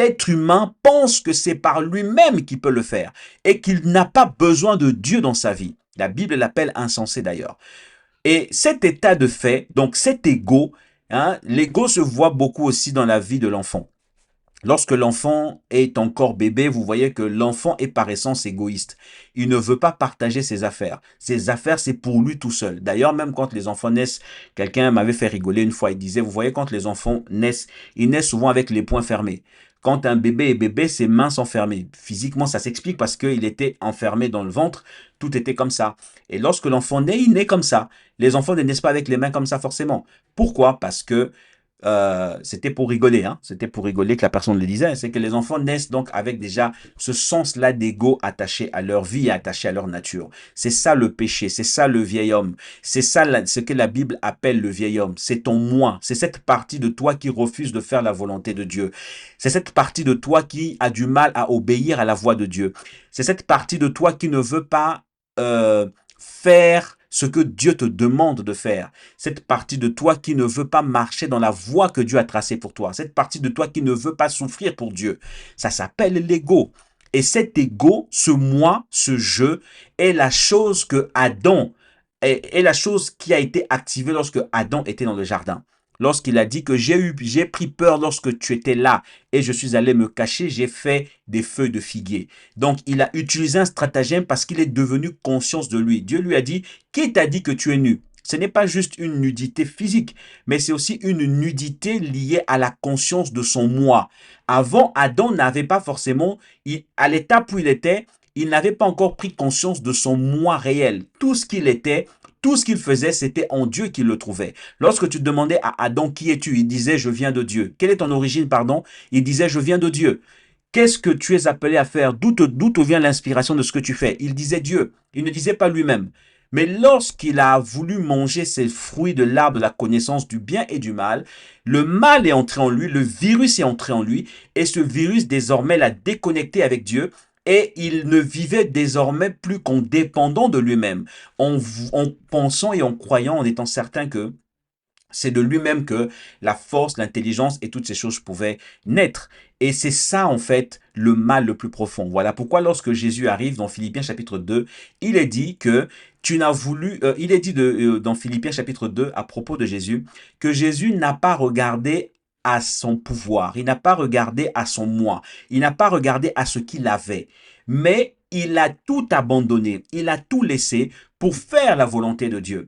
l'être humain pense que c'est par lui-même qu'il peut le faire et qu'il n'a pas besoin de Dieu dans sa vie. La Bible l'appelle insensé d'ailleurs. Et cet état de fait, donc cet ego, hein, l'ego se voit beaucoup aussi dans la vie de l'enfant. Lorsque l'enfant est encore bébé, vous voyez que l'enfant est par essence égoïste. Il ne veut pas partager ses affaires. Ses affaires, c'est pour lui tout seul. D'ailleurs, même quand les enfants naissent, quelqu'un m'avait fait rigoler une fois. Il disait, vous voyez, quand les enfants naissent, ils naissent souvent avec les poings fermés. Quand un bébé est bébé, ses mains sont fermées. Physiquement, ça s'explique parce qu'il était enfermé dans le ventre. Tout était comme ça. Et lorsque l'enfant naît, il naît comme ça. Les enfants ne naissent pas avec les mains comme ça forcément. Pourquoi? Parce que c'était pour rigoler, hein. C'était pour rigoler que la personne le disait. C'est que les enfants naissent donc avec déjà ce sens-là d'ego attaché à leur vie et attaché à leur nature. C'est ça le péché, c'est ça le vieil homme. C'est ça ce que la Bible appelle le vieil homme. C'est ton moi. C'est cette partie de toi qui refuse de faire la volonté de Dieu. C'est cette partie de toi qui a du mal à obéir à la voix de Dieu. C'est cette partie de toi qui ne veut pas faire ce que Dieu te demande de faire. Cette partie de toi qui ne veut pas marcher dans la voie que Dieu a tracée pour toi. Cette partie de toi qui ne veut pas souffrir pour Dieu. Ça s'appelle l'ego. Et cet ego, ce moi, ce je, est la chose que Adam, est la chose qui a été activée lorsque Adam était dans le jardin. Lorsqu'il a dit que j'ai pris peur lorsque tu étais là et je suis allé me cacher, j'ai fait des feuilles de figuier. Donc, il a utilisé un stratagème parce qu'il est devenu conscient de lui. Dieu lui a dit, qui t'a dit que tu es nu? Ce n'est pas juste une nudité physique, mais c'est aussi une nudité liée à la conscience de son moi. Avant, Adam n'avait pas forcément, à l'étape où il était, il n'avait pas encore pris conscience de son moi réel. Tout ce qu'il était, tout ce qu'il faisait, c'était en Dieu qu'il le trouvait. Lorsque tu demandais à Adam, qui es-tu? Il disait, je viens de Dieu. Quelle est ton origine, pardon? Il disait, je viens de Dieu. Qu'est-ce que tu es appelé à faire? D'où te vient l'inspiration de ce que tu fais? Il disait Dieu. Il ne disait pas lui-même. Mais lorsqu'il a voulu manger ces fruits de l'arbre de la connaissance du bien et du mal, le mal est entré en lui, le virus est entré en lui, et ce virus désormais l'a déconnecté avec Dieu, et il ne vivait désormais plus qu'en dépendant de lui-même, en pensant et en croyant, en étant certain que c'est de lui-même que la force, l'intelligence et toutes ces choses pouvaient naître. Et c'est ça, en fait, le mal le plus profond. Voilà pourquoi lorsque Jésus arrive dans Philippiens chapitre 2, il est dit que tu n'as voulu, il est dit dans Philippiens chapitre 2 à propos de Jésus, que Jésus n'a pas regardé à son pouvoir, il n'a pas regardé à son moi, il n'a pas regardé à ce qu'il avait, mais il a tout abandonné, il a tout laissé pour faire la volonté de Dieu.